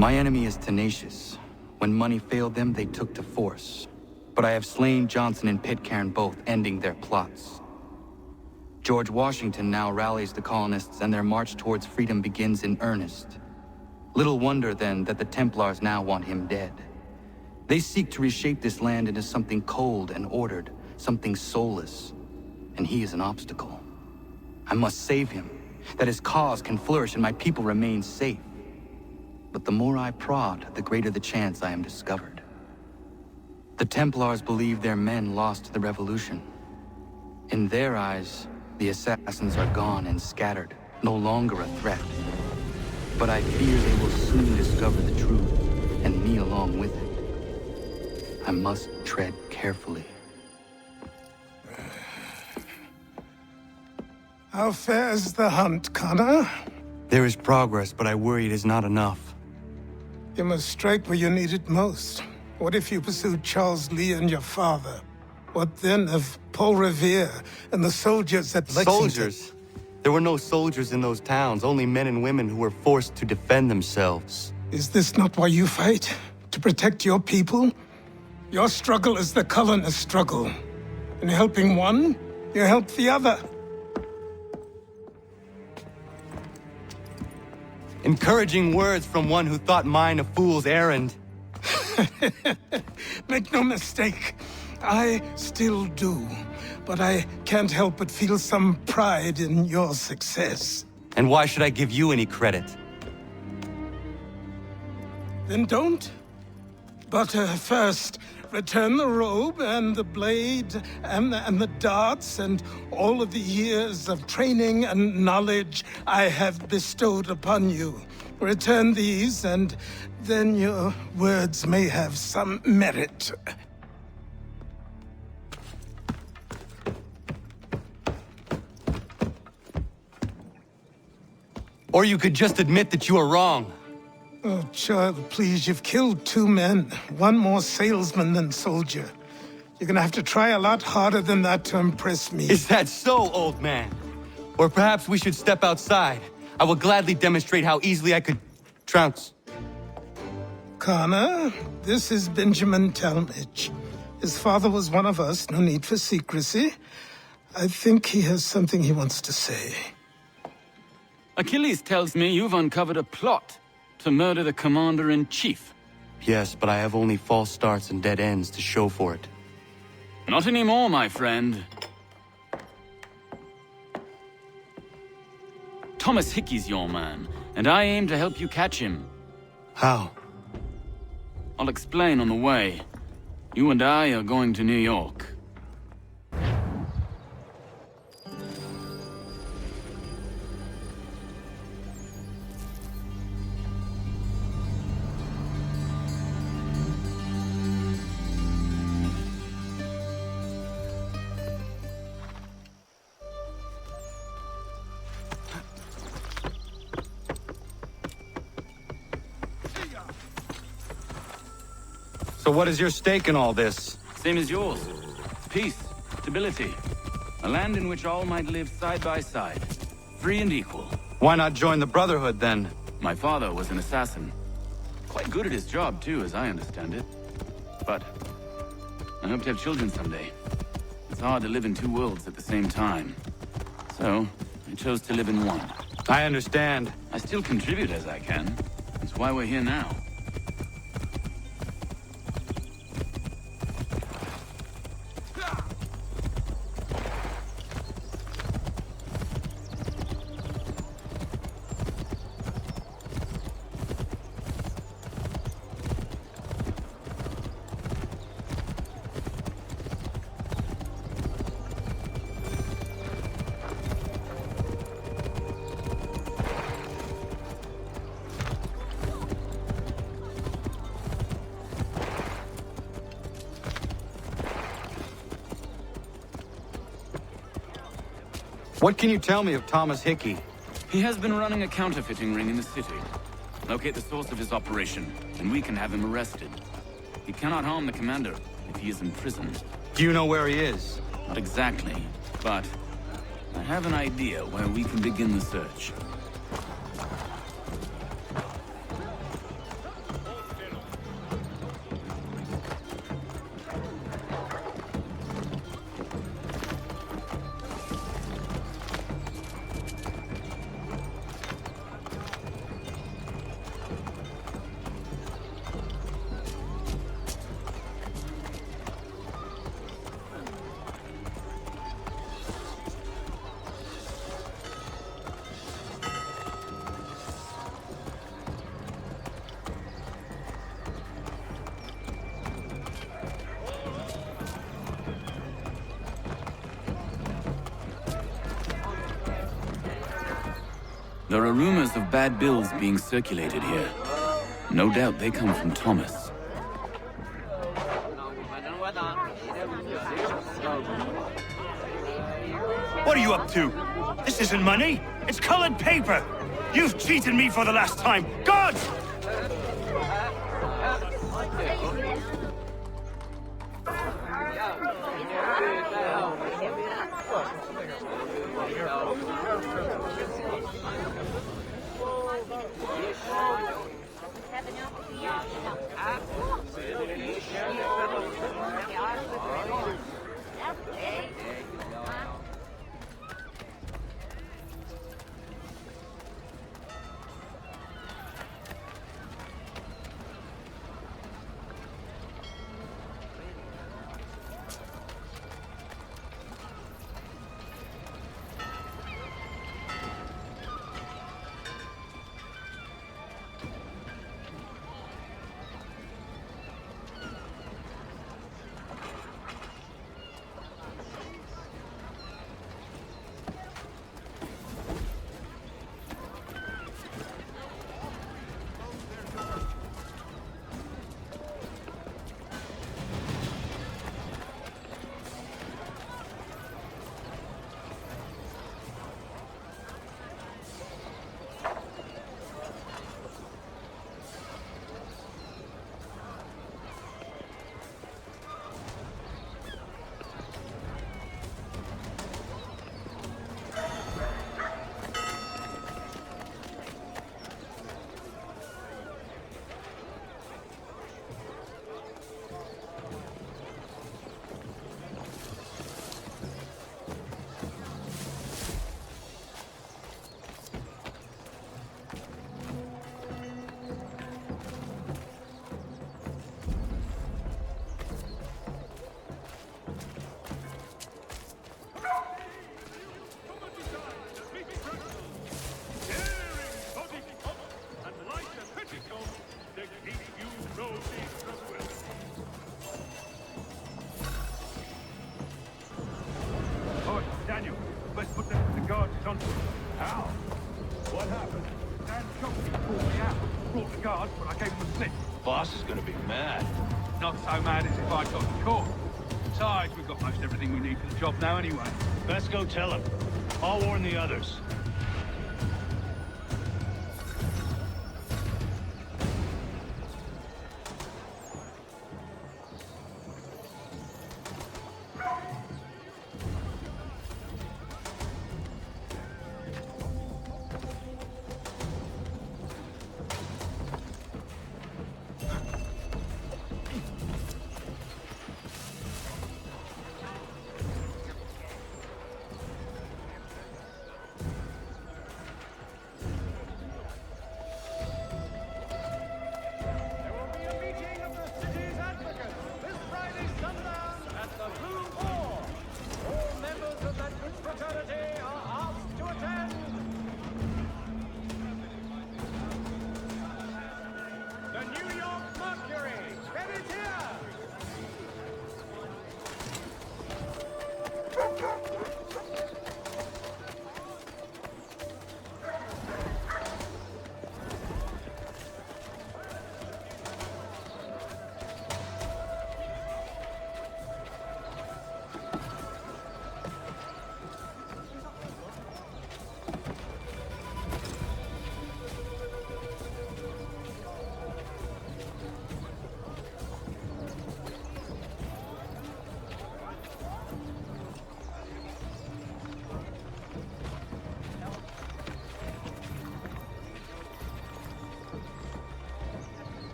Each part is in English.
My enemy is tenacious. When money failed them, they took to force. But I have slain Johnson and Pitcairn both, ending their plots. George Washington now rallies the colonists and their march towards freedom begins in earnest. Little wonder, then, that the Templars now want him dead. They seek to reshape this land into something cold and ordered, something soulless. And he is an obstacle. I must save him, that his cause can flourish and my people remain safe. But the more I prod, the greater the chance I am discovered. The Templars believe their men lost the revolution. In their eyes, the assassins are gone and scattered, no longer a threat. But I fear they will soon discover the truth, and me along with it. I must tread carefully. How fares the hunt, Connor? There is progress, but I worry it is not enough. You must strike where you need it most. What if you pursued Charles Lee and your father? What then of Paul Revere and the soldiers at Lexington? Soldiers? There were no soldiers in those towns, only men and women who were forced to defend themselves. Is this not why you fight? To protect your people? Your struggle is the colonist struggle. In helping one, you help the other. Encouraging words from one who thought mine a fool's errand. Make no mistake, I still do. But I can't help but feel some pride in your success. And why should I give you any credit? Then don't. But first, return the robe and the blade and the darts and all of the years of training and knowledge I have bestowed upon you. Return these, and then your words may have some merit. Or you could just admit that you are wrong. Oh, child, please, you've killed 2 men. One more salesman than soldier. You're gonna have to try a lot harder than that to impress me. Is that so, old man? Or perhaps we should step outside. I will gladly demonstrate how easily I could trounce. Connor, this is Benjamin Talmadge. His father was one of us, no need for secrecy. I think he has something he wants to say. Achilles tells me you've uncovered a plot to murder the commander-in-chief. Yes, but I have only false starts and dead ends to show for it. Not anymore, my friend. Thomas Hickey's your man, and I aim to help you catch him. How? I'll explain on the way. You and I are going to New York. So what is your stake in all this? Same as yours. Peace, stability. A land in which all might live side by side. Free and equal. Why not join the Brotherhood, then? My father was an assassin. Quite good at his job, too, as I understand it. But I hope to have children someday. It's hard to live in 2 worlds at the same time. So, I chose to live in one. I understand. I still contribute as I can. That's why we're here now. What can you tell me of Thomas Hickey? He has been running a counterfeiting ring in the city. Locate the source of his operation, and we can have him arrested. He cannot harm the commander if he is in prison. Do you know where he is? Not exactly, but I have an idea where we can begin the search. There are rumors of bad bills being circulated here. No doubt they come from Thomas. What are you up to? This isn't money. It's colored paper. You've cheated me for the last time. God! Boss is gonna be mad. Not so mad as if I got caught. Besides, we've got most everything we need for the job now anyway. Best go tell him. I'll warn the others.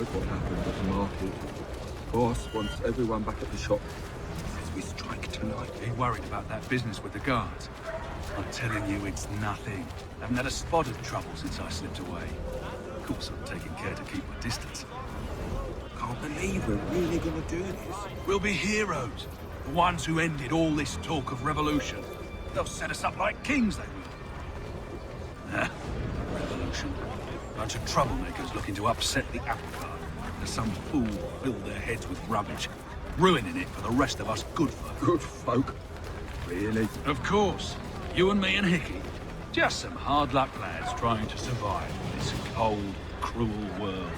heard what happened at the market. Boss wants everyone back at the shop. Says we strike tonight. Are you worried about that business with the guards? I'm telling you, it's nothing. I haven't had a spot of trouble since I slipped away. Of course, I'm taking care to keep my distance. Can't believe we're really gonna do this. We'll be heroes. The ones who ended all this talk of revolution. They'll set us up like kings, they will. Revolution. Bunch of troublemakers looking to upset the apple cart. There's some fool filled their heads with rubbish, ruining it for the rest of us good folk. Good folk? Really? Of course. You and me and Hickey. Just some hard luck lads trying to survive in this cold, cruel world.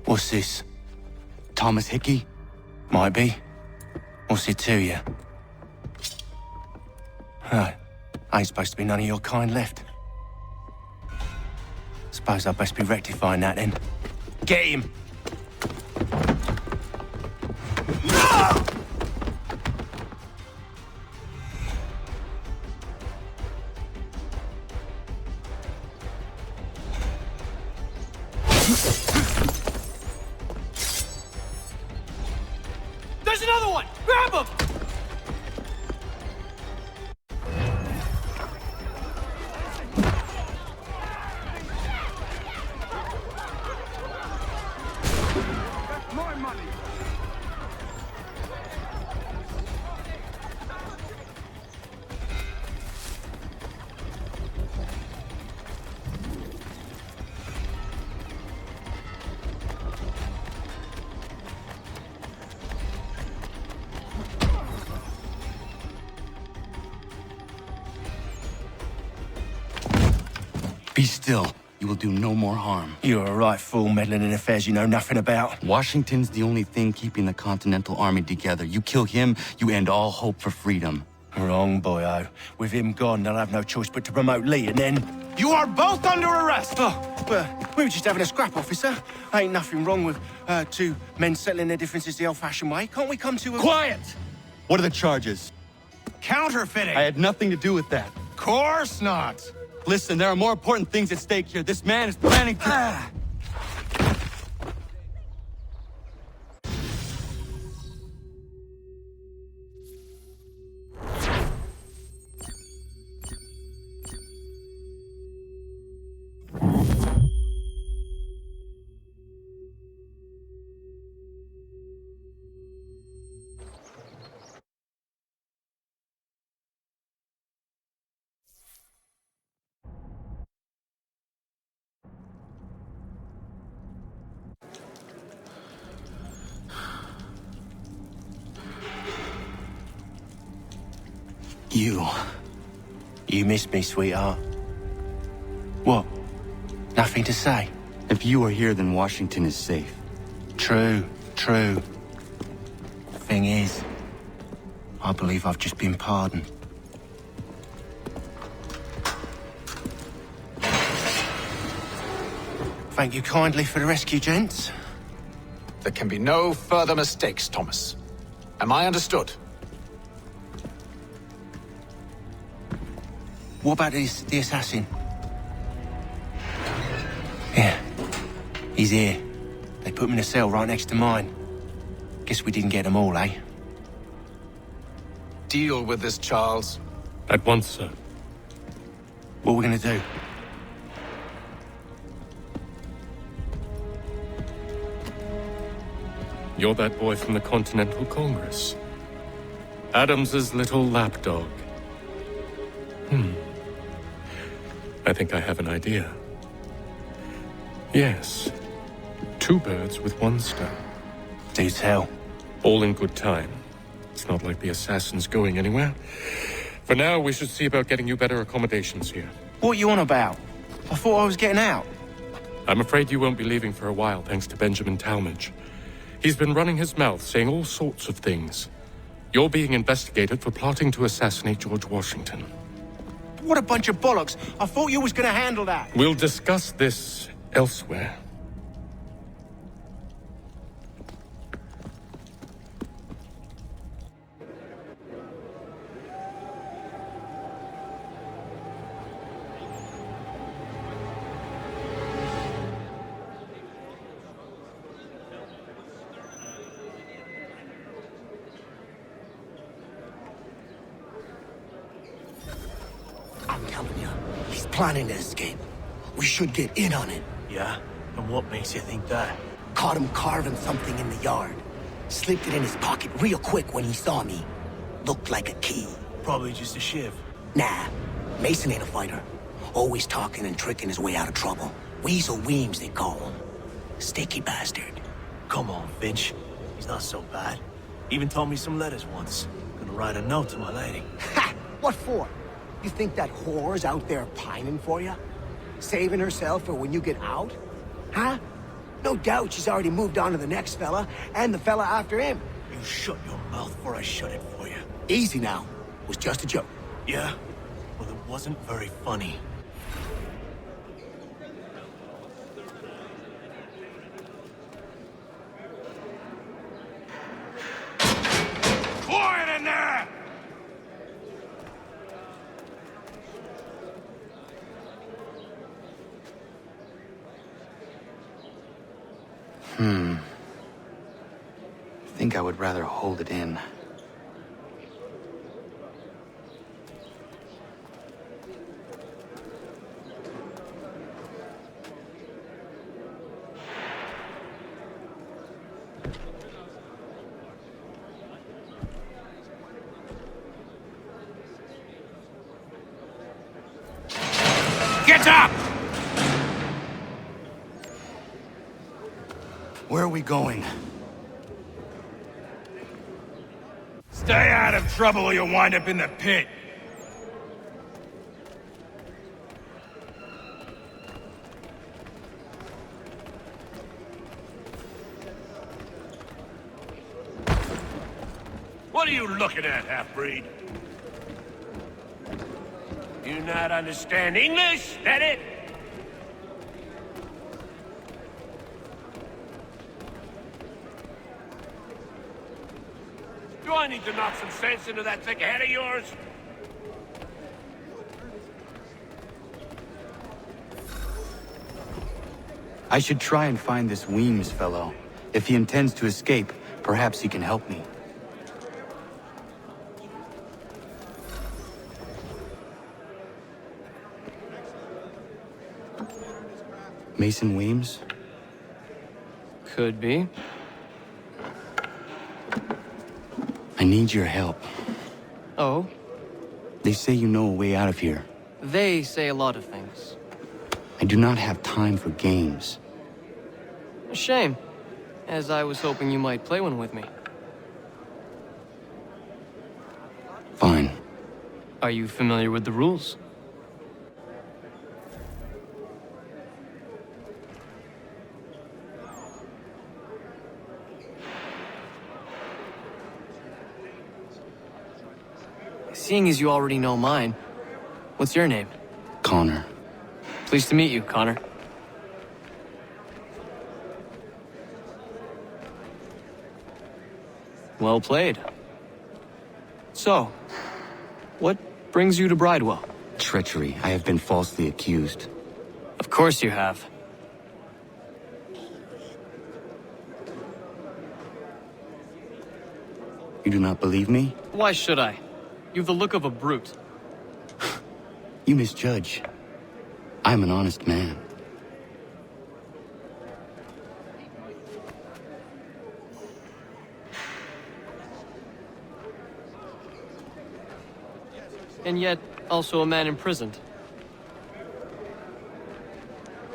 What's this? Thomas Hickey? Might be. What's it to you? Right. Ain't supposed to be none of your kind left. Suppose I best be rectifying that then. Get him! There's another one! Grab him! My money! Be still. You will do no more harm. You're a right fool meddling in affairs you know nothing about. Washington's the only thing keeping the Continental Army together. You kill him, you end all hope for freedom. Wrong, boyo. With him gone, they'll have no choice but to promote Lee, and then... You are both under arrest! Oh, well, we were just having a scrap, officer. Ain't nothing wrong with two men settling their differences the old-fashioned way. Can't we come to a... Quiet! What are the charges? Counterfeiting! I had nothing to do with that. Course not! Listen, there are more important things at stake here. This man is planning to... You missed me, sweetheart. What? Nothing to say? If you are here, then Washington is safe. True. Thing is, I believe I've just been pardoned. Thank you kindly for the rescue, gents. There can be no further mistakes, Thomas. Am I understood? What about the assassin? Yeah, he's here. They put him in a cell right next to mine. Guess we didn't get them all, eh? Deal with this, Charles. At once, sir. What are we gonna do? You're that boy from the Continental Congress. Adams's little lapdog. I think I have an idea. Yes. 2 birds with 1 stone. Do tell. All in good time. It's not like the assassin's going anywhere. For now, we should see about getting you better accommodations here. What you on about? I thought I was getting out. I'm afraid you won't be leaving for a while, thanks to Benjamin Talmadge. He's been running his mouth, saying all sorts of things. You're being investigated for plotting to assassinate George Washington. What a bunch of bollocks. I thought you was gonna handle that. We'll discuss this elsewhere. I'm telling you, he's planning to escape. We should get in on it. Yeah? And what makes you think that? Caught him carving something in the yard. Slipped it in his pocket real quick when he saw me. Looked like a key. Probably just a shiv. Nah, Mason ain't a fighter. Always talking and tricking his way out of trouble. Weasel Weems, they call him. Sticky bastard. Come on, Finch. He's not so bad. Even told me some letters once. Gonna write a note to my lady. Ha! What for? You think that whore's out there pining for you? Saving herself for when you get out? Huh? No doubt she's already moved on to the next fella, and the fella after him. You shut your mouth before I shut it for you. Easy now. It was just a joke. Yeah? Well, it wasn't very funny. Quiet in there! I think I would rather hold it in. Get up! Where are we going? Stay out of trouble or you'll wind up in the pit. What are you looking at, half-breed? You not understand English? That it? Do I need to knock some sense into that thick head of yours? I should try and find this Weems fellow. If he intends to escape, perhaps he can help me. Mason Weems? Could be. I need your help. Oh? They say you know a way out of here. They say a lot of things. I do not have time for games. A shame, as I was hoping you might play one with me. Fine. Are you familiar with the rules? Seeing as you already know mine, what's your name? Connor. Pleased to meet you, Connor. Well played. So, what brings you to Briddewell? Treachery. I have been falsely accused. Of course you have. You do not believe me? Why should I? You've the look of a brute. You misjudge. I'm an honest man. And yet, also a man imprisoned.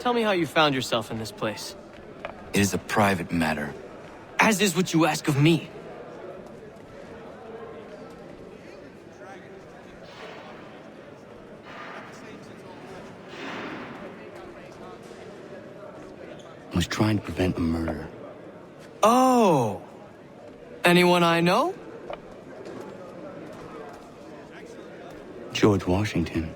Tell me how you found yourself in this place. It is a private matter. As is what you ask of me. I was trying to prevent a murder. Oh! Anyone I know? George Washington.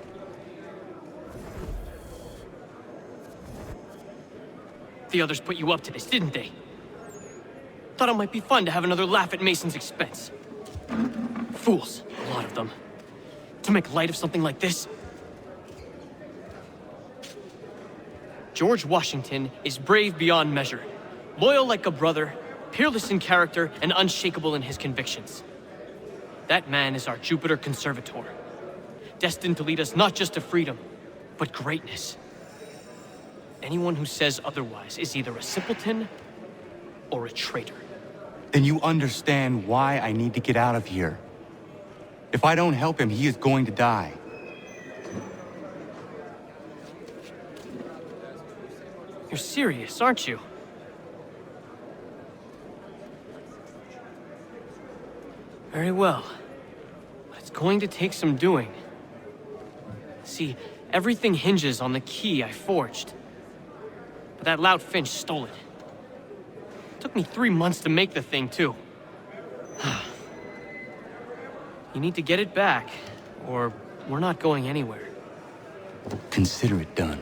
The others put you up to this, didn't they? Thought it might be fun to have another laugh at Mason's expense. Fools, a lot of them. To make light of something like this. George Washington is brave beyond measure, loyal like a brother, peerless in character, and unshakable in his convictions. That man is our Jupiter Conservator, destined to lead us not just to freedom, but greatness. Anyone who says otherwise is either a simpleton or a traitor. Then you understand why I need to get out of here. If I don't help him, he is going to die. You're serious, aren't you? Very well. But it's going to take some doing. See, everything hinges on the key I forged. But that lout Finch stole it. Took me 3 months to make the thing, too. You need to get it back, or we're not going anywhere. Consider it done.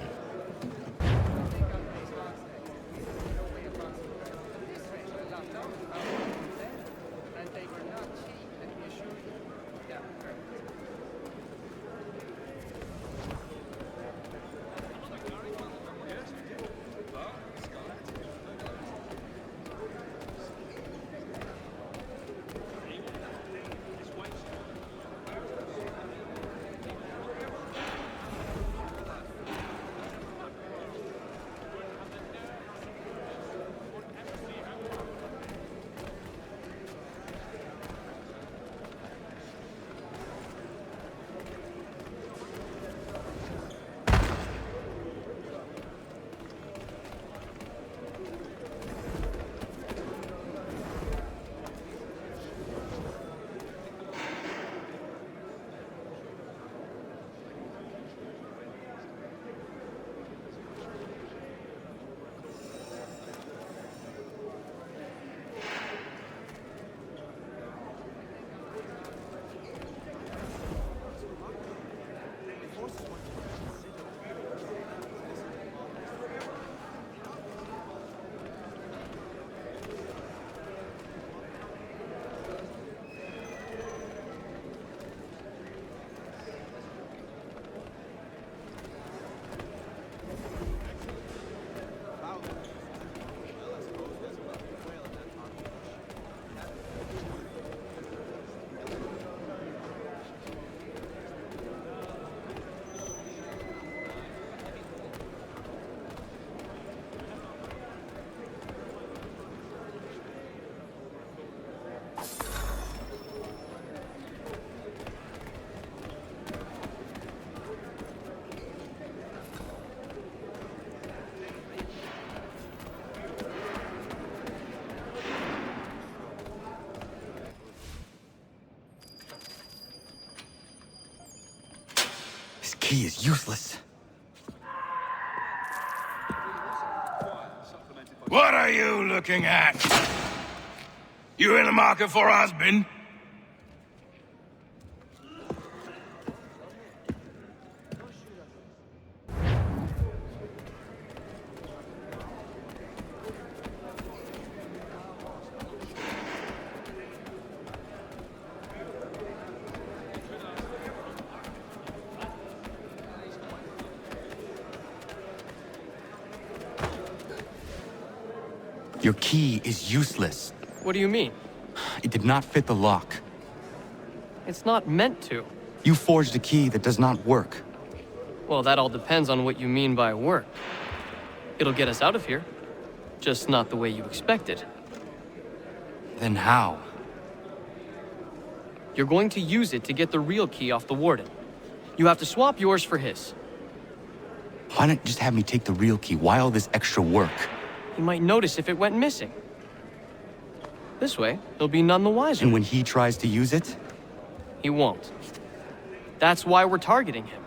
Key is useless. What are you looking at? You in the market for a husband? Your key is useless. What do you mean? It did not fit the lock. It's not meant to. You forged a key that does not work. Well, that all depends on what you mean by work. It'll get us out of here. Just not the way you expected. Then how? You're going to use it to get the real key off the warden. You have to swap yours for his. Why not just have me take the real key? Why all this extra work? He might notice if it went missing. This way, he'll be none the wiser. And when he tries to use it? He won't. That's why we're targeting him.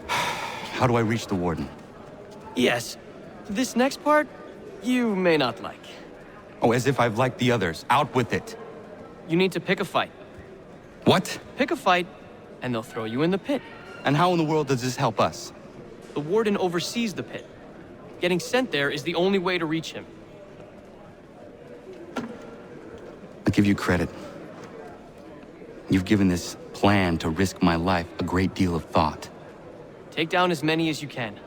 How do I reach the warden? Yes. This next part, you may not like. Oh, as if I've liked the others. Out with it. You need to pick a fight. What? Pick a fight, and they'll throw you in the pit. And how in the world does this help us? The warden oversees the pit. Getting sent there is the only way to reach him. I'll give you credit. You've given this plan to risk my life a great deal of thought. Take down as many as you can.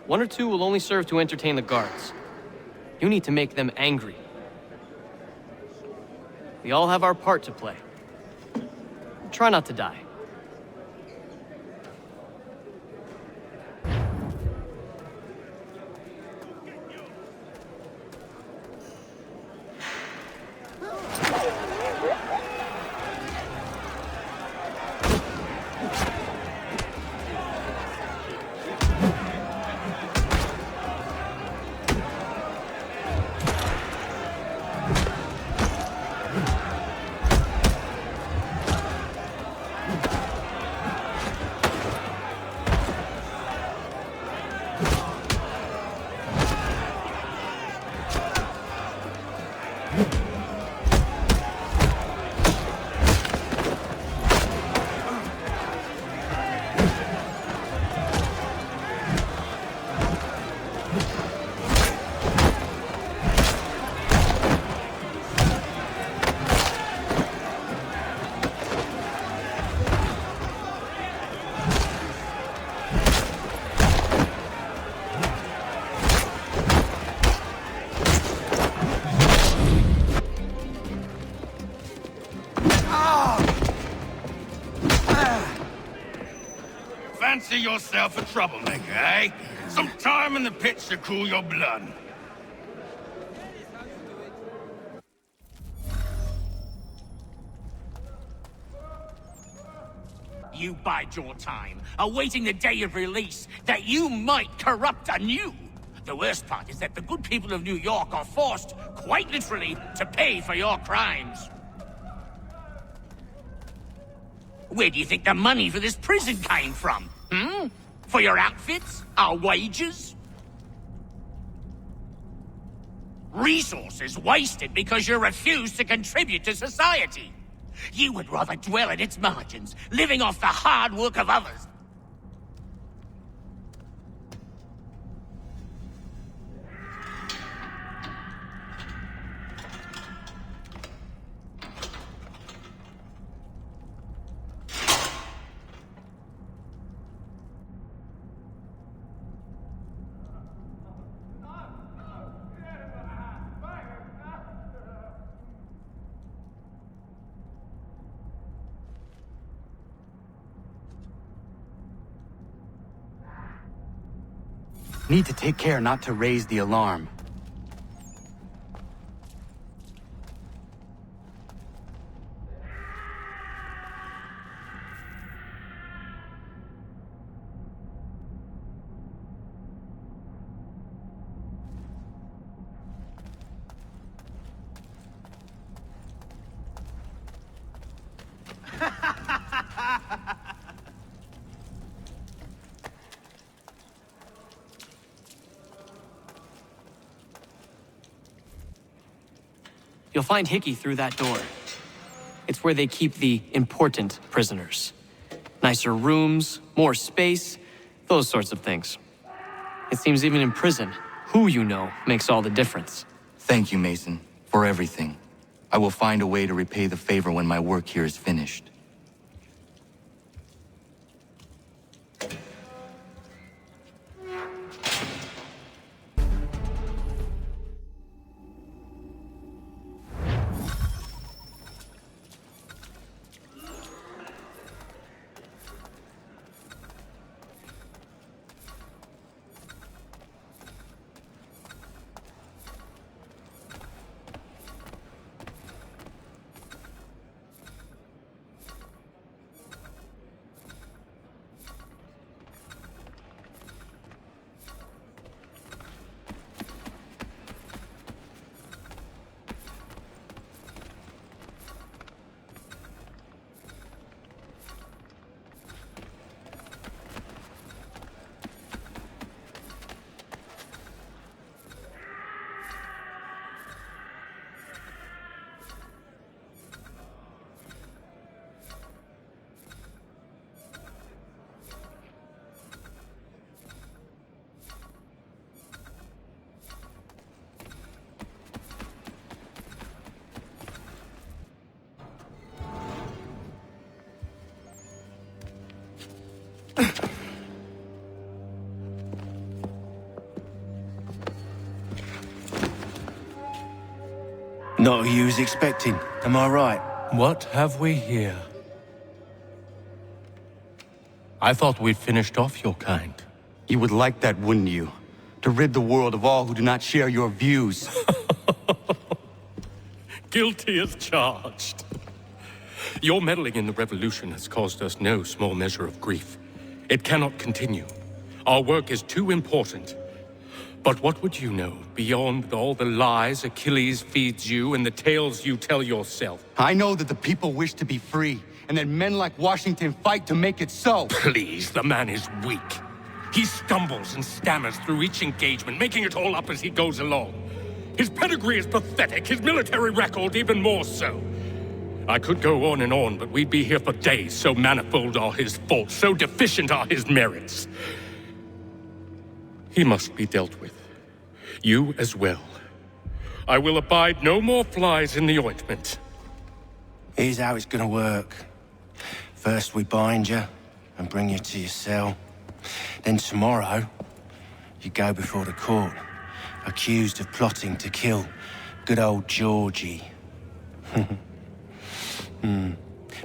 1 or 2 will only serve to entertain the guards. You need to make them angry. We all have our part to play. Try not to die. Fancy yourself a troublemaker, eh? Some time in the pits to cool your blood. You bide your time, awaiting the day of release, that you might corrupt anew. The worst part is that the good people of New York are forced, quite literally, to pay for your crimes. Where do you think the money for this prison came from? Hmm? For your outfits? Our wages? Resources wasted because you refuse to contribute to society. You would rather dwell at its margins, living off the hard work of others. Need to take care not to raise the alarm. You'll find Hickey through that door. It's where they keep the important prisoners. Nicer rooms, more space, those sorts of things. It seems even in prison, who you know makes all the difference. Thank you, Mason, for everything. I will find a way to repay the favor when my work here is finished. Not who you was expecting, am I right? What have we here? I thought we'd finished off your kind. You would like that, wouldn't you? To rid the world of all who do not share your views. Guilty as charged. Your meddling in the revolution has caused us no small measure of grief. It cannot continue. Our work is too important. But what would you know beyond all the lies Achilles feeds you and the tales you tell yourself? I know that the people wish to be free, and that men like Washington fight to make it so. Please, the man is weak. He stumbles and stammers through each engagement, making it all up as he goes along. His pedigree is pathetic, his military record even more so. I could go on and on, but we'd be here for days, so manifold are his faults, so deficient are his merits. He must be dealt with. You as well. I will abide no more flies in the ointment. Here's how it's gonna work. First we bind you and bring you to your cell. Then tomorrow, you go before the court, accused of plotting to kill good old Georgie.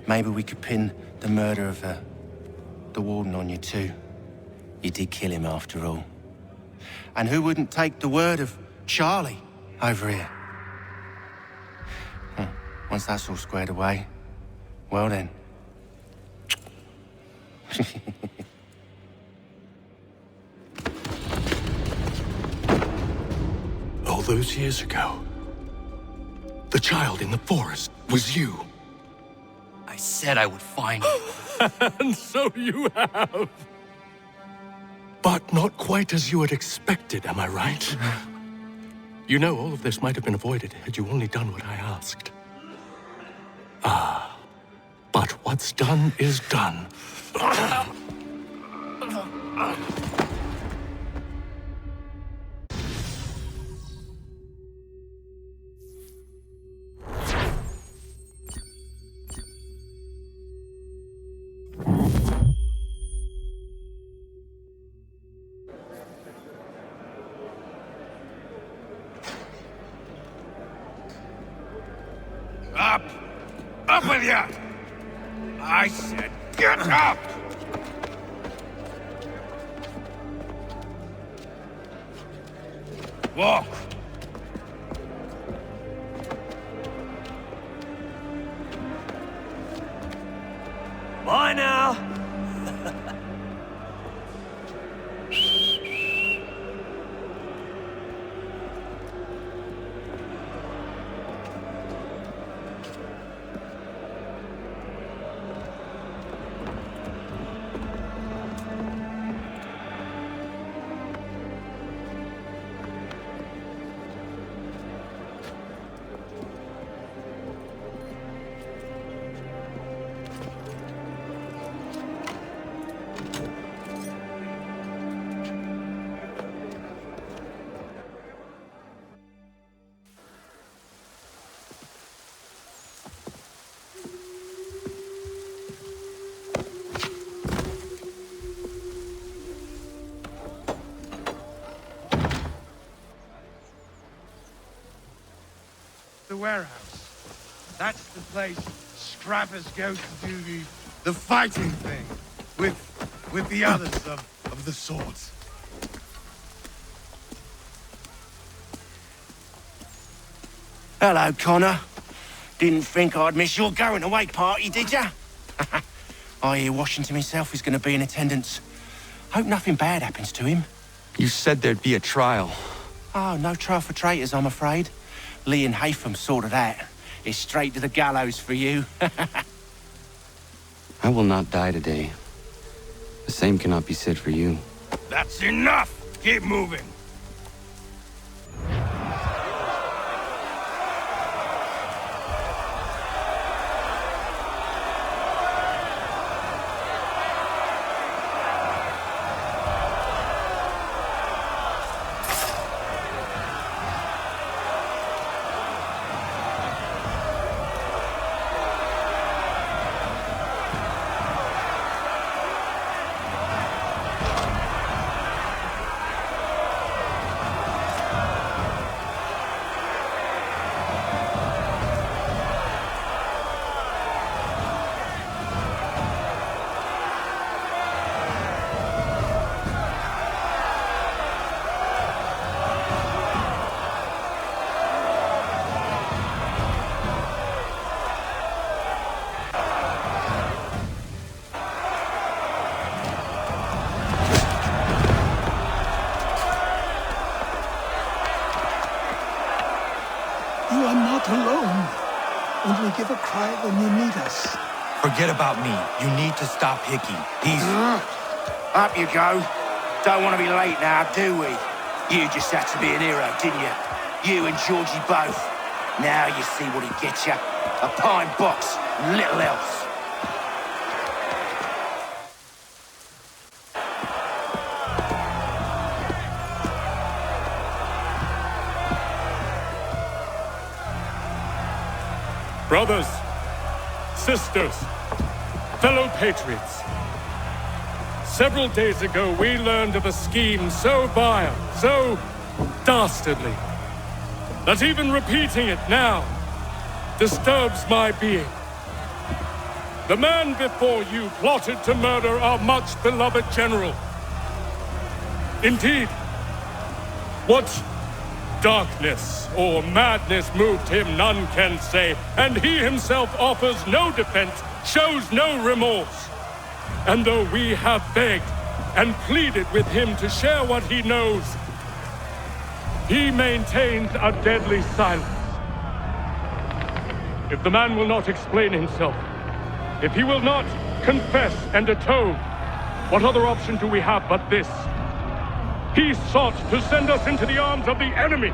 Maybe we could pin the murder of the warden on you too. You did kill him after all. And who wouldn't take the word of Charlie over here? Once that's all squared away, well then. All those years ago, the child in the forest was you. I said I would find you. And so you have. But not quite as you had expected, am I right? You know, all of this might have been avoided had you only done what I asked. But what's done is done. Up! Up with you! I said, get up! Walk! Bye now! The warehouse. That's the place scrappers go to do the fighting thing with the others of the sort. Hello, Connor. Didn't think I'd miss your going away party, did ya? I hear Washington himself is going to be in attendance. Hope nothing bad happens to him. You said there'd be a trial. Oh, no trial for traitors, I'm afraid. Lee and Haytham sorted that. It's straight to the gallows for you. I will not die today. The same cannot be said for you. That's enough! Keep moving! give a cry when you need us. Forget about me. You need to stop Hickey. He's... Up you go. Don't want to be late now, do we? You just had to be an hero, didn't you? You and Georgie both. Now you see what he gets you. A pine box, little else. Brothers, sisters, fellow patriots. Several days ago, we learned of a scheme so vile, so dastardly, that even repeating it now disturbs my being. The man before you plotted to murder our much-beloved general. Indeed, what darkness or madness moved him, none can say, and he himself offers no defense, shows no remorse. And though we have begged and pleaded with him to share what he knows, he maintains a deadly silence. If the man will not explain himself, if he will not confess and atone, what other option do we have but this? He sought to send us into the arms of the enemy.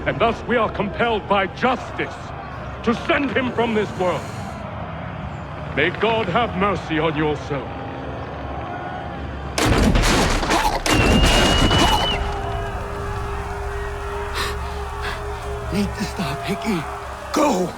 And thus we are compelled by justice to send him from this world. May God have mercy on your soul. Need to stop Hickey. Go!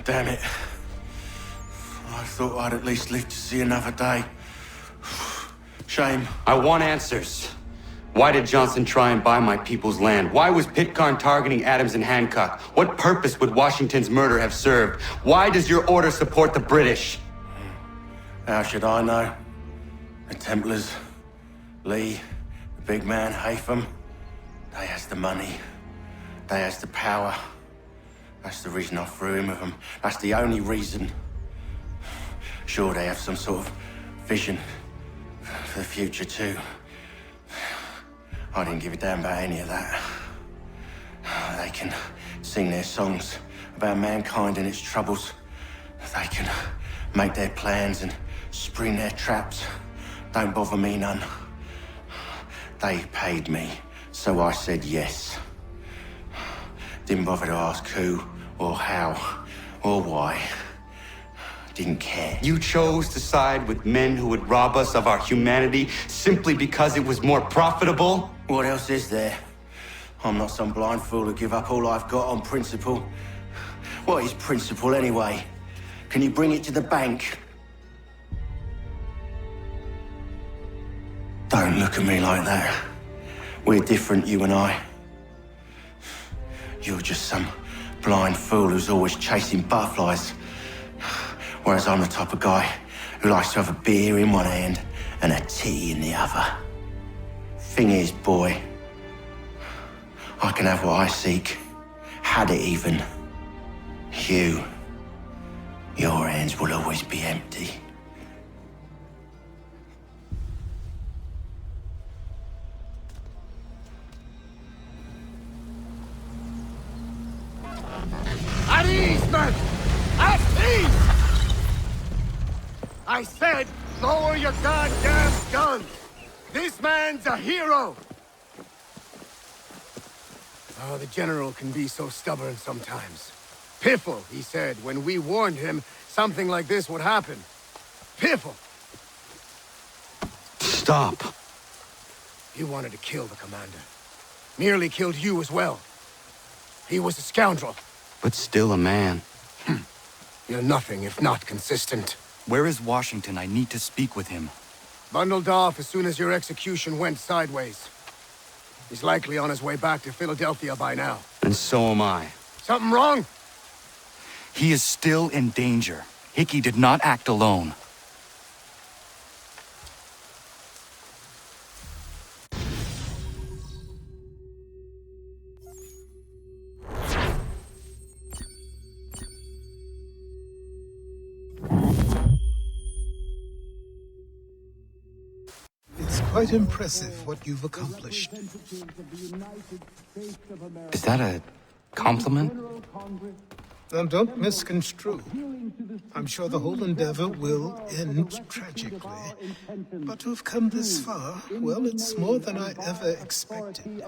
Damn it. I thought I'd at least live to see another day. Shame. I want answers. Why did Johnson try and buy my people's land? Why was Pitcairn targeting Adams and Hancock? What purpose would Washington's murder have served? Why does your order support the British? How should I know? The Templars, Lee, the big man, Haytham, they has the money. They has the power. That's the reason I threw in with them. That's the only reason. Sure, they have some sort of vision for the future too. I didn't give a damn about any of that. They can sing their songs about mankind and its troubles. They can make their plans and spring their traps. Don't bother me none. They paid me, so I said yes. Didn't bother to ask who, or how, or why. Didn't care. You chose to side with men who would rob us of our humanity simply because it was more profitable? What else is there? I'm not some blind fool to give up all I've got on principle. What is principle anyway? Can you bring it to the bank? Don't look at me like that. We're different, you and I. You're just some blind fool who's always chasing butterflies. Whereas I'm the type of guy who likes to have a beer in one hand and a tea in the other. Thing is, boy, I can have what I seek. Had it even. Your hands will always be empty. At ease, men! At ease! I said, lower your goddamn guns! This man's a hero! Oh, the General can be so stubborn sometimes. Piffle, he said, when we warned him something like this would happen. Piffle! Stop. He wanted to kill the commander. Nearly killed you as well. He was a scoundrel. But still a man. You're nothing if not consistent. Where is Washington? I need to speak with him. Bundled off as soon as your execution went sideways. He's likely on his way back to Philadelphia by now. And so am I. Something wrong? He is still in danger. Hickey did not act alone. It's quite impressive what you've accomplished. Is that a compliment? Now, don't misconstrue. I'm sure the whole endeavor will end tragically. But to have come this far, well, it's more than I ever expected.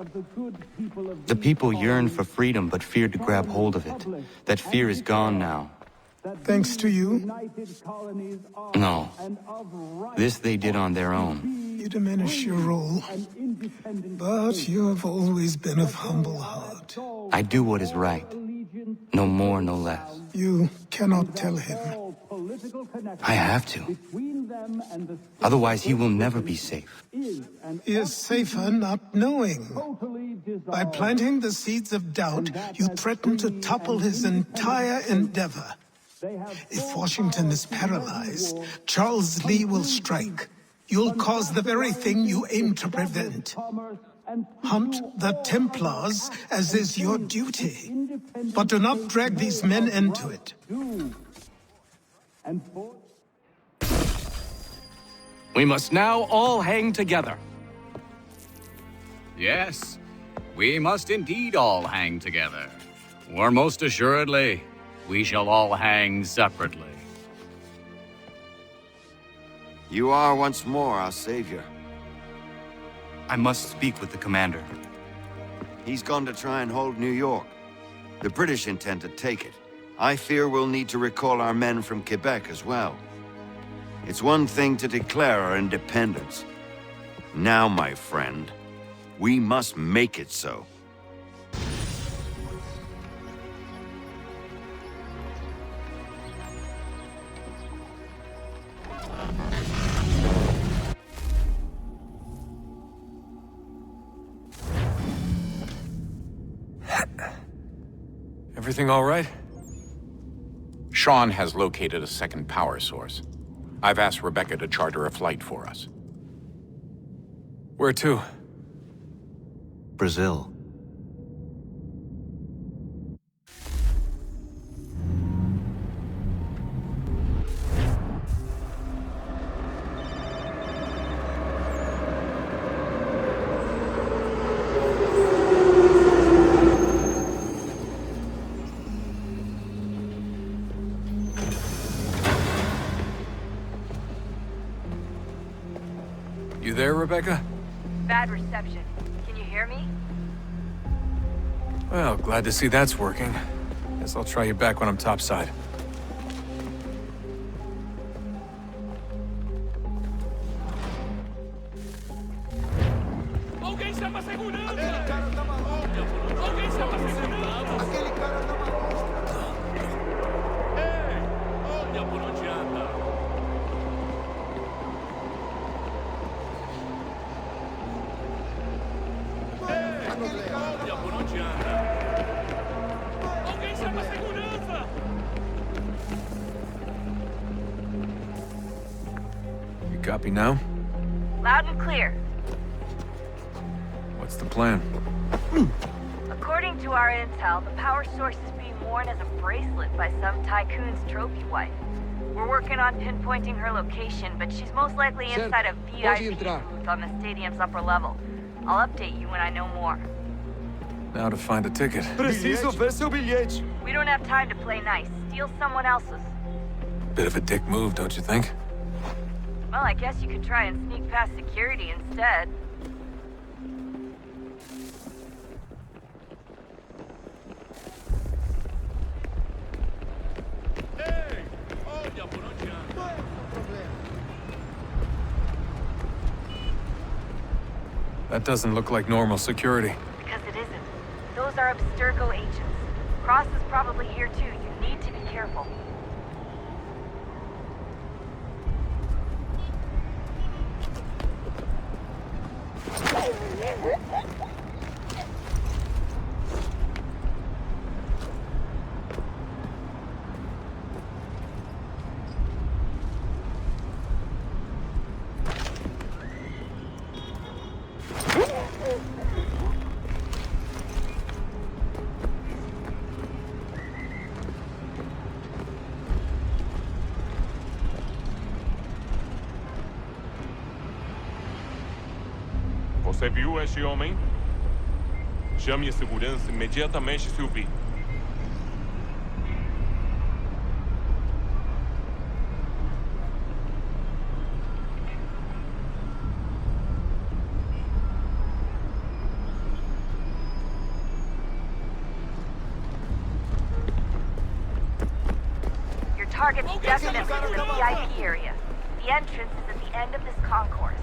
The people yearn for freedom but feared to grab hold of it. That fear is gone now. Thanks to you? No. This they did on their own. You diminish your role. But you have always been of humble heart. I do what is right. No more, no less. You cannot tell him. I have to. Otherwise, he will never be safe. He is safer not knowing. By planting the seeds of doubt, you threaten to topple his entire endeavor. If Washington is paralyzed, Charles Lee will strike. You'll cause the very thing you aim to prevent. Hunt the Templars, as is your duty. But do not drag these men into it. We must now all hang together. Yes, we must indeed all hang together. Or most assuredly, we shall all hang separately. You are once more our savior. I must speak with the commander. He's gone to try and hold New York. The British intend to take it. I fear we'll need to recall our men from Quebec as well. It's one thing to declare our independence. Now, my friend, we must make it so. Everything all right? Sean has located a second power source. I've asked Rebecca to charter a flight for us. Where to? Brazil. You there, Rebecca? Bad reception. Can you hear me? Well, glad to see that's working. Guess I'll try you back when I'm topside. Copy now? Loud and clear. What's the plan? According to our intel, the power source is being worn as a bracelet by some tycoon's trophy wife. We're working on pinpointing her location, but she's most likely inside a VIP booth on the stadium's upper level. I'll update you when I know more. Now to find a ticket. Preciso ver seu bilhete. We don't have time to play nice. Steal someone else's. Bit of a dick move, don't you think? Well, I guess you could try and sneak past security instead. That doesn't look like normal security. Because it isn't. Those are Abstergo agents. Cross is probably here too. You need to be careful. Você viu este homem? Chame a segurança imediatamente se o vir. Your target's definitely in the VIP area. The entrance is at the end of this concourse.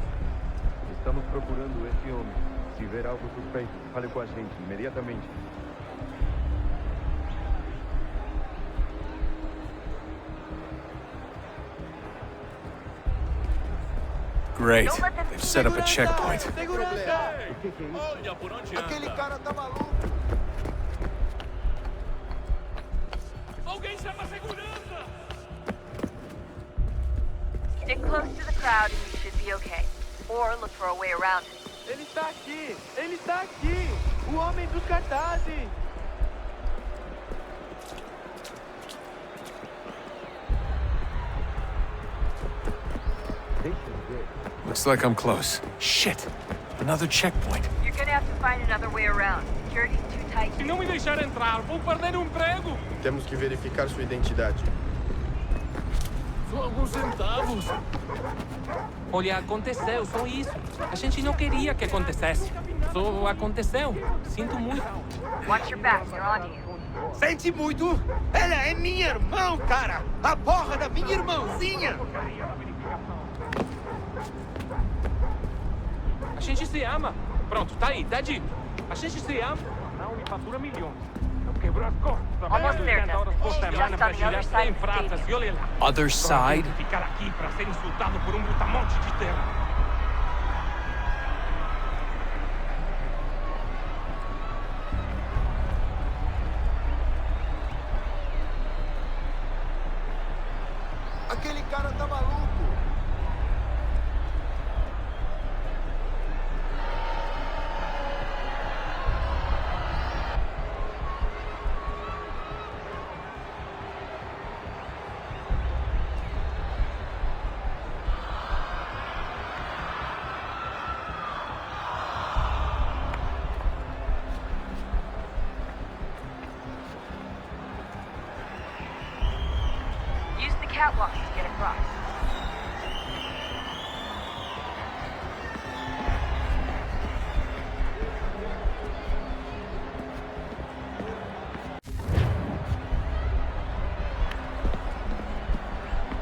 Estamos procurando esse homem. Se ver algo suspeito, fale com a gente imediatamente. Great. They've set up a checkpoint. Aquele cara tá maluco. Alguém chama a segurança! Stick close to the crowd and you should be okay. Or look for a way around it. Ele está aqui! Ele está aqui! O homem dos cartazes! Looks like I'm close. Shit! Another checkpoint. You're gonna have to find another way around. Security's too tight. Se não me deixar entrar, vou perder o emprego! Temos que verificar sua identidade. Só alguns centavos. Olha, aconteceu, só isso. A gente não queria que acontecesse. Só aconteceu. Sinto muito. Watch your back, they're on you. Sente muito? Ela é minha irmã, cara! A porra da minha irmãzinha! A gente se ama. Pronto, tá aí, tá dito. A gente se ama. Não me fatura milhões. Eu quebro as costas. Almost there, Dustin. Just on the other side of the stadium. Other side? Ficar aqui pra ser insultado por brutamonte de terra. Aquele cara tá maluco! Use the catwalks to get across.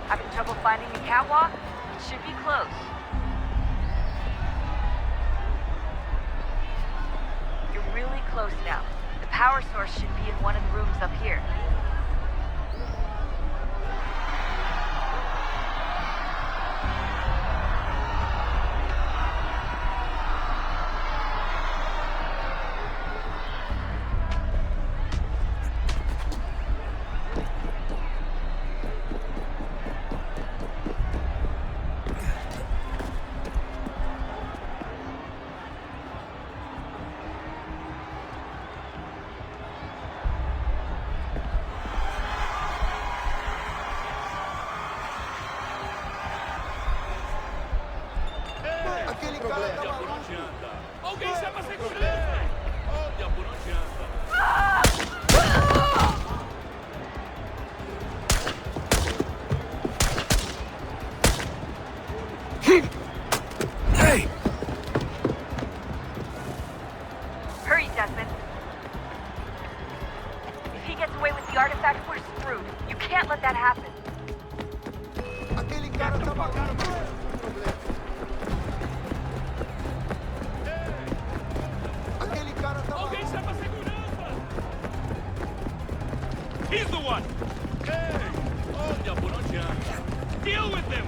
Having trouble finding the catwalk? It should be close. You're really close now. The power source should be in one of the rooms up here. gets away with the artifact, we're screwed. You can't let that happen. He's the one! Hey! Olha por onde anda. Deal with him!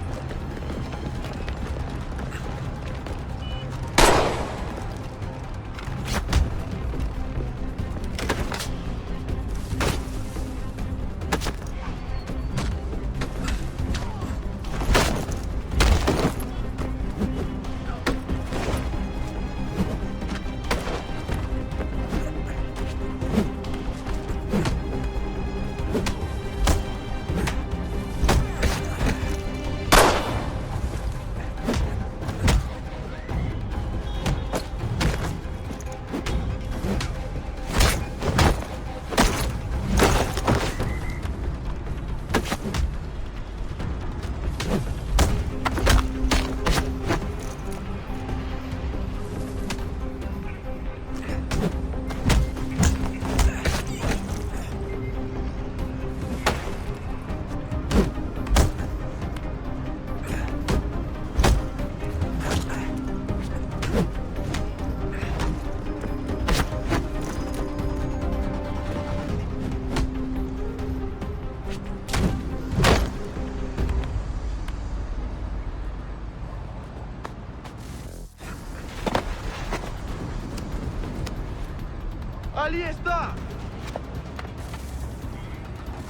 Ali está!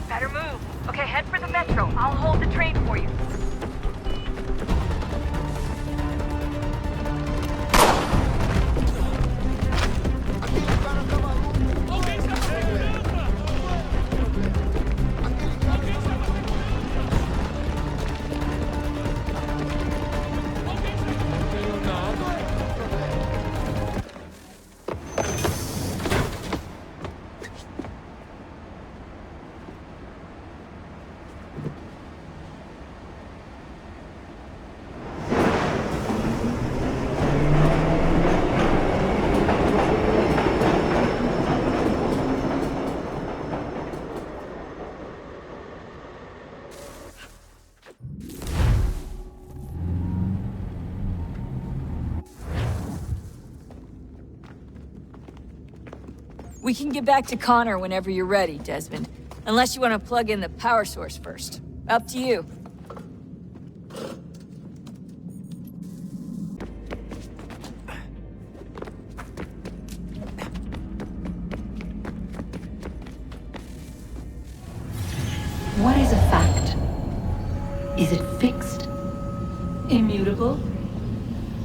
Better move. Okay, head for the metro. I'll hold the train for you. We can get back to Connor whenever you're ready, Desmond. Unless you want to plug in the power source first. Up to you. What is a fact? Is it fixed? Immutable?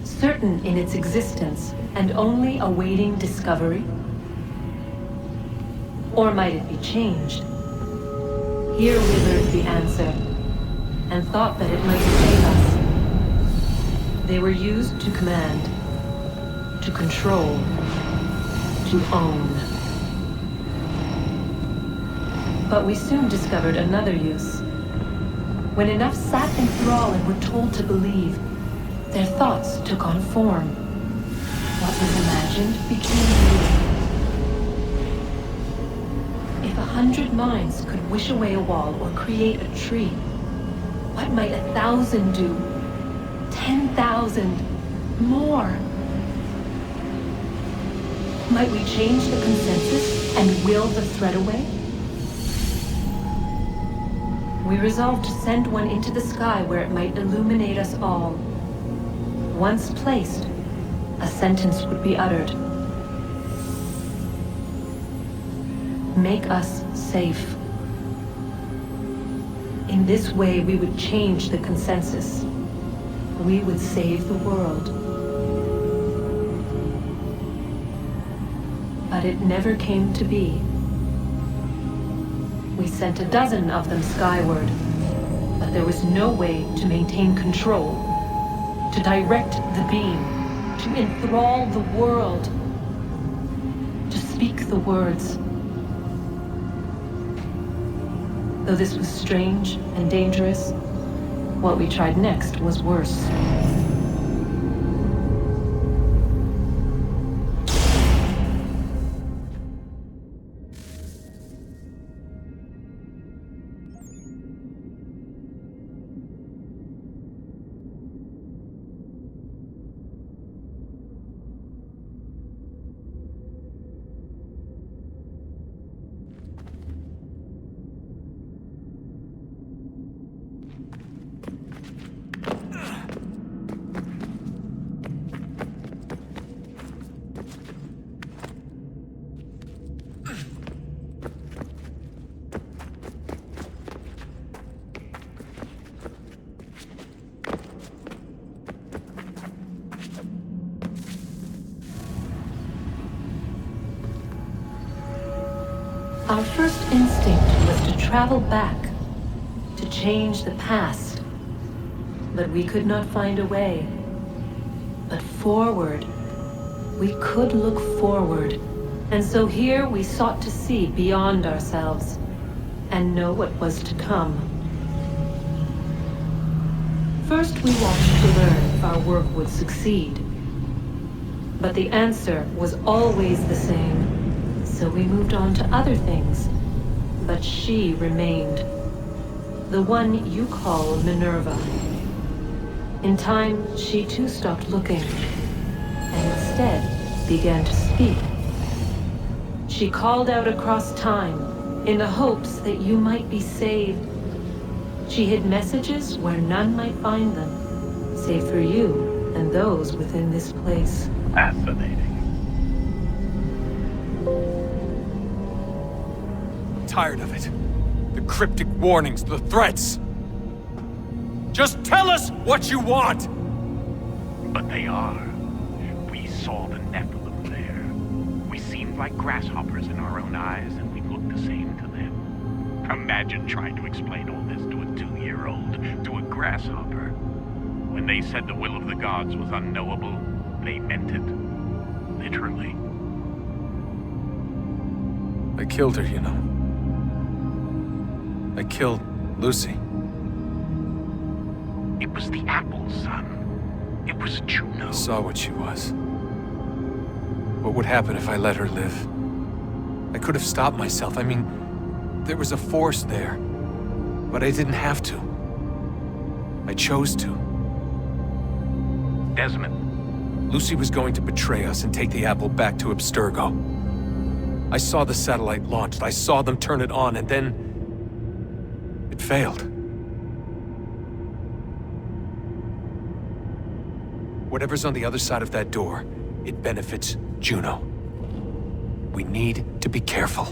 Certain in its existence and only awaiting discovery? Or might it be changed? Here we learned the answer, and thought that it might save us. They were used to command, to control, to own. But we soon discovered another use. When enough sat in thrall and were told to believe, their thoughts took on form. What was imagined became real. If 100 minds could wish away a wall or create a tree, what might 1,000 do? 10,000? More? Might we change the consensus and will the threat away? We resolved to send one into the sky where it might illuminate us all. Once placed, a sentence would be uttered. Make us safe. In this way, we would change the consensus. We would save the world. But it never came to be. We sent a dozen of them skyward, but there was no way to maintain control, to direct the beam, to enthrall the world, to speak the words. Though this was strange and dangerous, what we tried next was worse. Our first instinct was to travel back, to change the past. But we could not find a way. But forward, we could look forward. And so here we sought to see beyond ourselves and know what was to come. First we watched to learn if our work would succeed. But the answer was always the same. So we moved on to other things. But she remained. The one you call Minerva. In time, she too stopped looking, and instead began to speak. She called out across time, in the hopes that you might be saved. She hid messages where none might find them, save for you and those within this place. Fascinating. Tired of it. The cryptic warnings, the threats. Just tell us what you want! But they are. We saw the Nephilim there. We seemed like grasshoppers in our own eyes, and we looked the same to them. Imagine trying to explain all this to a 2-year-old, to a grasshopper. When they said the will of the gods was unknowable, they meant it. Literally. I killed her, you know. I killed Lucy. It was the apple, son. It was Juno. I saw what she was. What would happen if I let her live? I could have stopped myself. I mean, there was a force there. But I didn't have to. I chose to. Desmond. Lucy was going to betray us and take the apple back to Abstergo. I saw the satellite launched. I saw them turn it on, and then... it failed. Whatever's on the other side of that door, it benefits Juno. We need to be careful.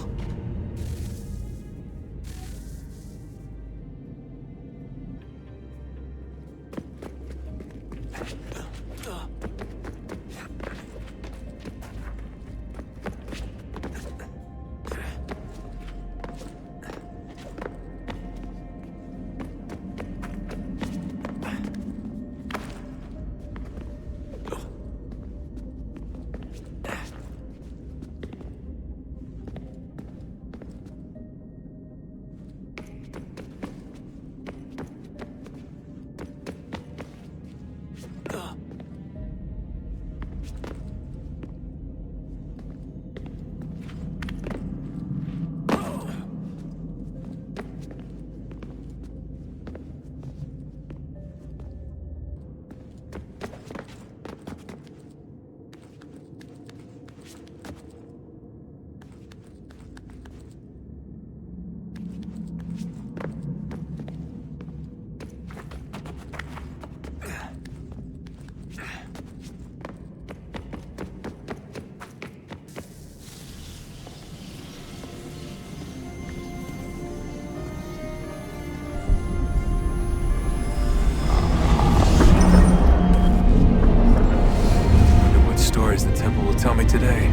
The temple will tell me today.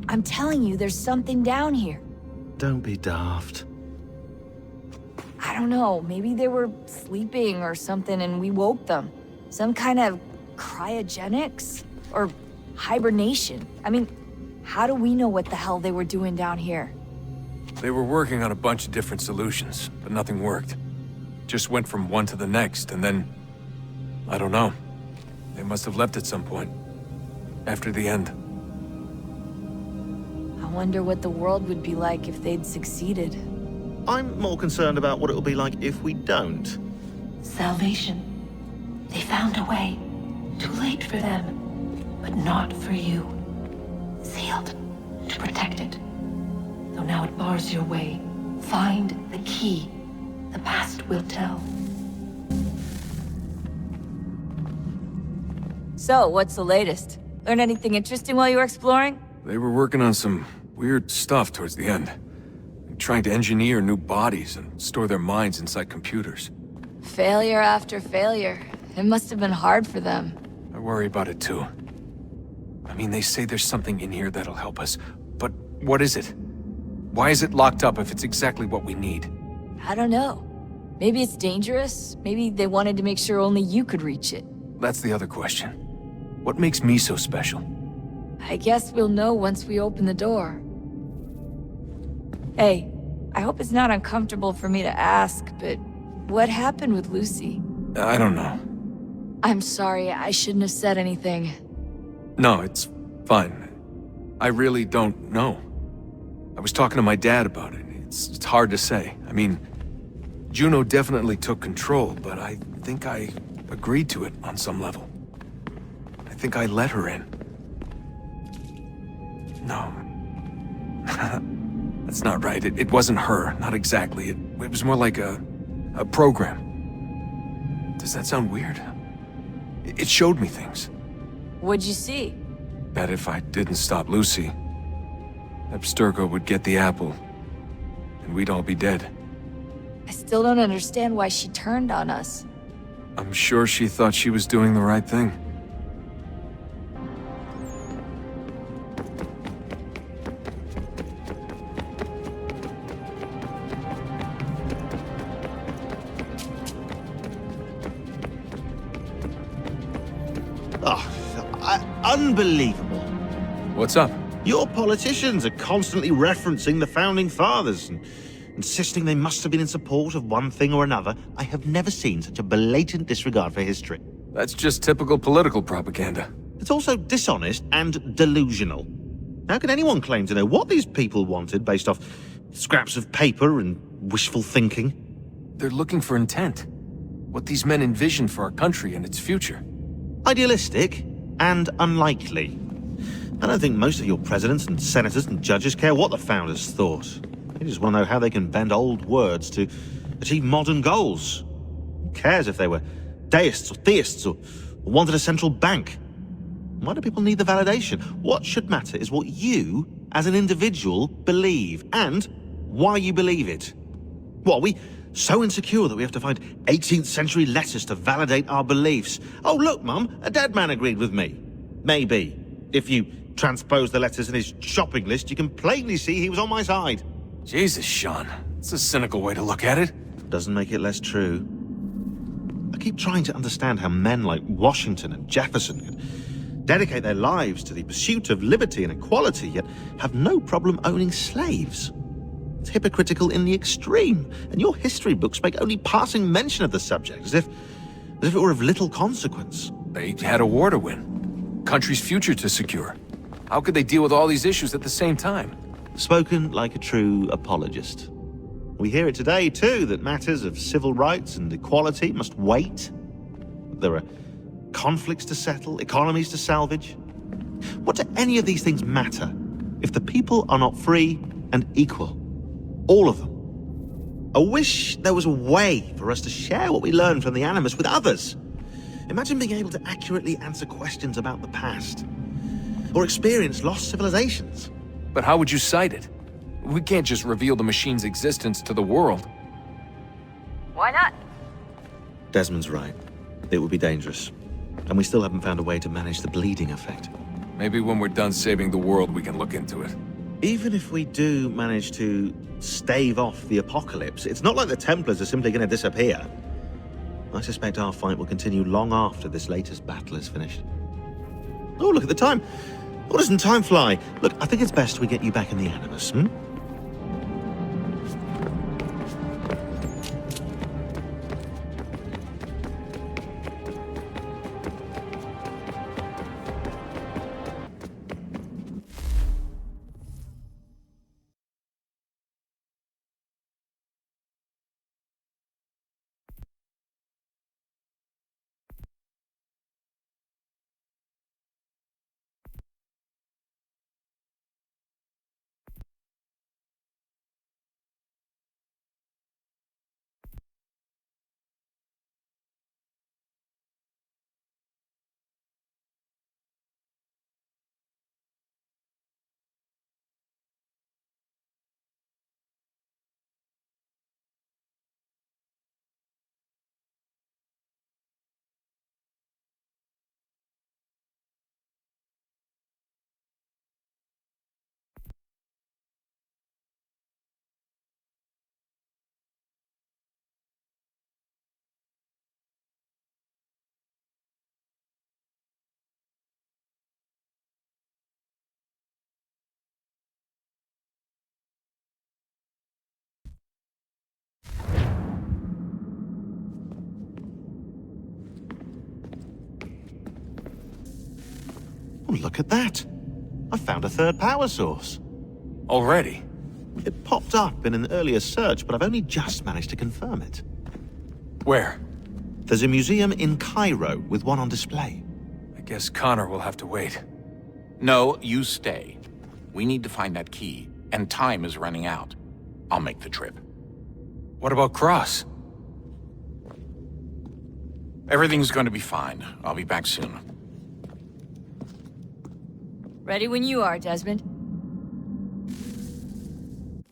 I'm telling you, there's something down here. Don't be daft. I don't know, maybe they were sleeping or something and we woke them. Some kind of cryogenics? Or hibernation? I mean, how do we know what the hell they were doing down here? They were working on a bunch of different solutions, but nothing worked. Just went from one to the next, and then... I don't know. They must have left at some point. After the end. I wonder what the world would be like if they'd succeeded. I'm more concerned about what it'll be like if we don't. Salvation. They found a way. Too late for them, but not for you. Sealed to protect it. Though now it bars your way. Find the key. The past will tell. So, what's the latest? Learn anything interesting while you were exploring? They were working on some weird stuff towards the end. Trying to engineer new bodies and store their minds inside computers. Failure after failure. It must have been hard for them. I worry about it too. I mean, they say there's something in here that'll help us, but what is it? Why is it locked up if it's exactly what we need? I don't know. Maybe it's dangerous. Maybe they wanted to make sure only you could reach it. That's the other question. What makes me so special? I guess we'll know once we open the door. Hey, I hope it's not uncomfortable for me to ask, but what happened with Lucy? I don't know. I'm sorry, I shouldn't have said anything. No, it's fine. I really don't know. I was talking to my dad about it. It's hard to say. I mean, Juno definitely took control, but I think I agreed to it on some level. I think I let her in. No. That's not right. It wasn't her. Not exactly. It was more like a program. Does that sound weird? It showed me things. What'd you see? That if I didn't stop Lucy, Abstergo would get the apple, and we'd all be dead. I still don't understand why she turned on us. I'm sure she thought she was doing the right thing. Unbelievable. What's up? Your politicians are constantly referencing the Founding Fathers and insisting they must have been in support of one thing or another. I have never seen such a blatant disregard for history. That's just typical political propaganda. It's also dishonest and delusional. How can anyone claim to know what these people wanted based off scraps of paper and wishful thinking? They're looking for intent. What these men envision for our country and its future. Idealistic and unlikely. I don't think most of your presidents and senators and judges care what the founders thought. They just want to know how they can bend old words to achieve modern goals. Who cares if they were deists or theists or wanted a central bank? Why do people need the validation? What should matter is what you, as an individual, believe, and why you believe it. What, are we so insecure that we have to find 18th century letters to validate our beliefs? Oh, look, Mum, a dead man agreed with me. Maybe. If you transpose the letters in his shopping list, you can plainly see he was on my side. Jesus, Sean. It's a cynical way to look at it. Doesn't make it less true. I keep trying to understand how men like Washington and Jefferson could dedicate their lives to the pursuit of liberty and equality, yet have no problem owning slaves. It's hypocritical in the extreme, and your history books make only passing mention of the subject, as if it were of little consequence. They had a war to win. Country's future to secure. How could they deal with all these issues at the same time? Spoken like a true apologist. We hear it today, too, that matters of civil rights and equality must wait. There are conflicts to settle, economies to salvage. What do any of these things matter if the people are not free and equal? All of them. I wish there was a way for us to share what we learn from the Animus with others. Imagine being able to accurately answer questions about the past, or experience lost civilizations. But how would you cite it? We can't just reveal the machine's existence to the world. Why not? Desmond's right. It would be dangerous. And we still haven't found a way to manage the bleeding effect. Maybe when we're done saving the world, we can look into it. Even if we do manage to stave off the apocalypse, it's not like the Templars are simply going to disappear. I suspect our fight will continue long after this latest battle is finished. Oh, look at the time. Oh, doesn't time fly? Look, I think it's best we get you back in the Animus, hmm? Oh, look at that. I found a third power source. Already? It popped up in an earlier search, but I've only just managed to confirm it. Where? There's a museum in Cairo with one on display. I guess Connor will have to wait. No, you stay. We need to find that key, and time is running out. I'll make the trip. What about Cross? Everything's going to be fine. I'll be back soon. Ready when you are, Desmond.